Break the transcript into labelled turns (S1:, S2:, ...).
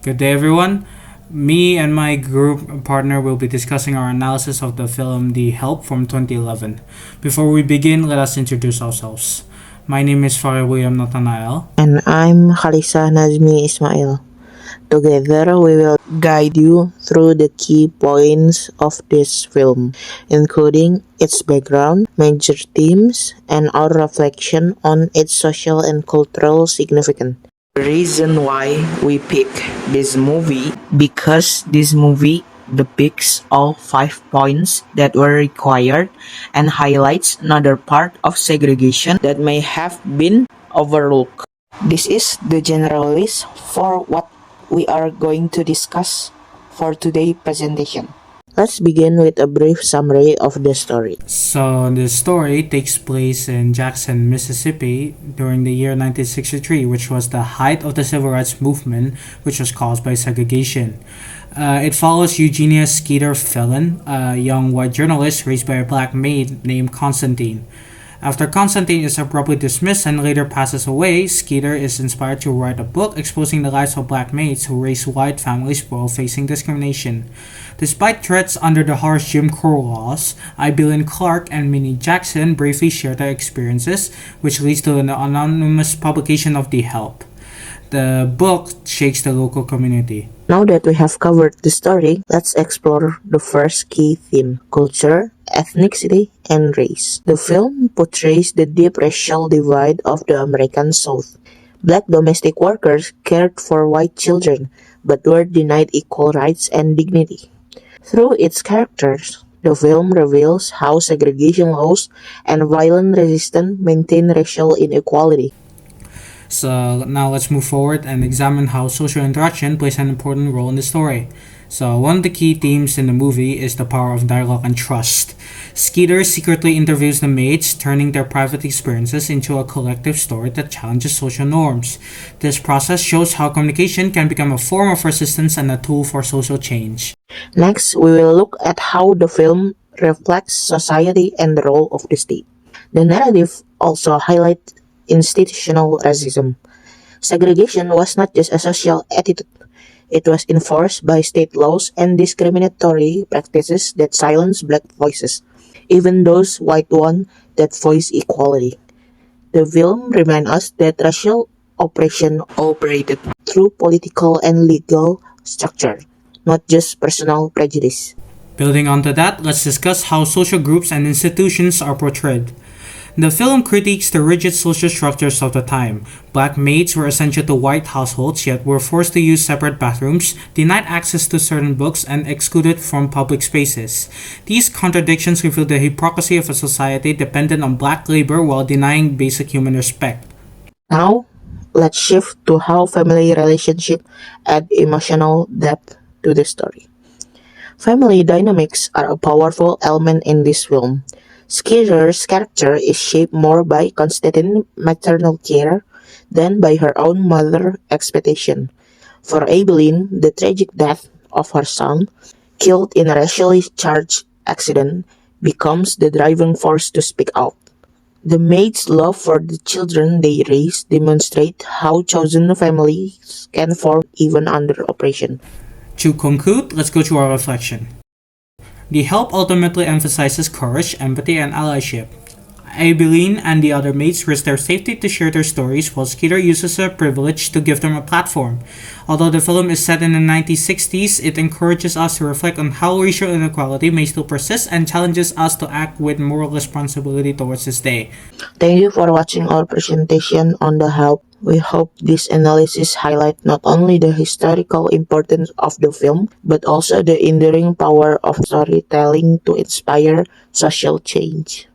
S1: Good day, everyone. Me and my group partner will be discussing our analysis of the film The Help from 2011. Before we begin, let us introduce ourselves. My name is Farel William Nathanael.
S2: And I'm Khalishah Nazmi Ismail. Together, we will guide you through the key points of this film, including its background, major themes, and our reflection on its social and cultural significance. The reason why we pick this movie because this movie depicts all 5 points that were required and highlights another part of segregation that may have been overlooked. This is the general list for what we are going to discuss for today's presentation. Let's begin with a brief summary of the story.
S1: So, the story takes place in Jackson, Mississippi during the year 1963, which was the height of the civil rights movement, which was caused by segregation. It follows Eugenia Skeeter Phelan, a young white journalist raised by a black maid named Constantine. After Constantine is abruptly dismissed and later passes away, Skeeter is inspired to write a book exposing the lives of black maids who raise white families while facing discrimination. Despite threats under the harsh Jim Crow laws, Ibelin Clark and Minnie Jackson bravely share their experiences, which leads to an anonymous publication of The Help. The book shakes the local community.
S2: Now that we have covered the story, let's explore the first key theme: culture, ethnicity, and race. The film portrays the deep racial divide of the American South. Black domestic workers cared for white children, but were denied equal rights and dignity. Through its characters, the film reveals how segregation laws and violent resistance maintain racial inequality.
S1: So now let's move forward and examine how social interaction plays an important role in the story. So one of the key themes in the movie is the power of dialogue and trust. Skeeter secretly interviews the maids, turning their private experiences into a collective story that challenges social norms. This process shows how communication can become a form of resistance and a tool for social change.
S2: Next, we will look at how the film reflects society and the role of the state. The narrative also highlights institutional racism. Segregation was not just a social attitude, it was enforced by state laws and discriminatory practices that silence black voices, even those white ones that voice equality. The film reminds us that racial oppression operated through political and legal structure, not just personal prejudice.
S1: Building onto that, let's discuss how social groups and institutions are portrayed. The film critiques the rigid social structures of the time. Black maids were essential to white households, yet were forced to use separate bathrooms, denied access to certain books, and excluded from public spaces. These contradictions reveal the hypocrisy of a society dependent on black labor while denying basic human respect.
S2: Now, let's shift to how family relationships add emotional depth to the story. Family dynamics are a powerful element in this film. Skeeter's character is shaped more by Constantine's maternal care than by her own mother's expectation. For Evelyn, the tragic death of her son, killed in a racially charged accident, becomes the driving force to speak out. The maids' love for the children they raise demonstrate how chosen families can form even under oppression.
S1: To conclude, let's go to our reflection. The Help ultimately emphasizes courage, empathy, and allyship. Aibileen and the other mates risk their safety to share their stories, while Skeeter uses her privilege to give them a platform. Although the film is set in the 1960s, it encourages us to reflect on how racial inequality may still persist and challenges us to act with moral responsibility towards this day.
S2: Thank you for watching our presentation on The Help. We hope this analysis highlights not only the historical importance of the film, but also the enduring power of storytelling to inspire social change.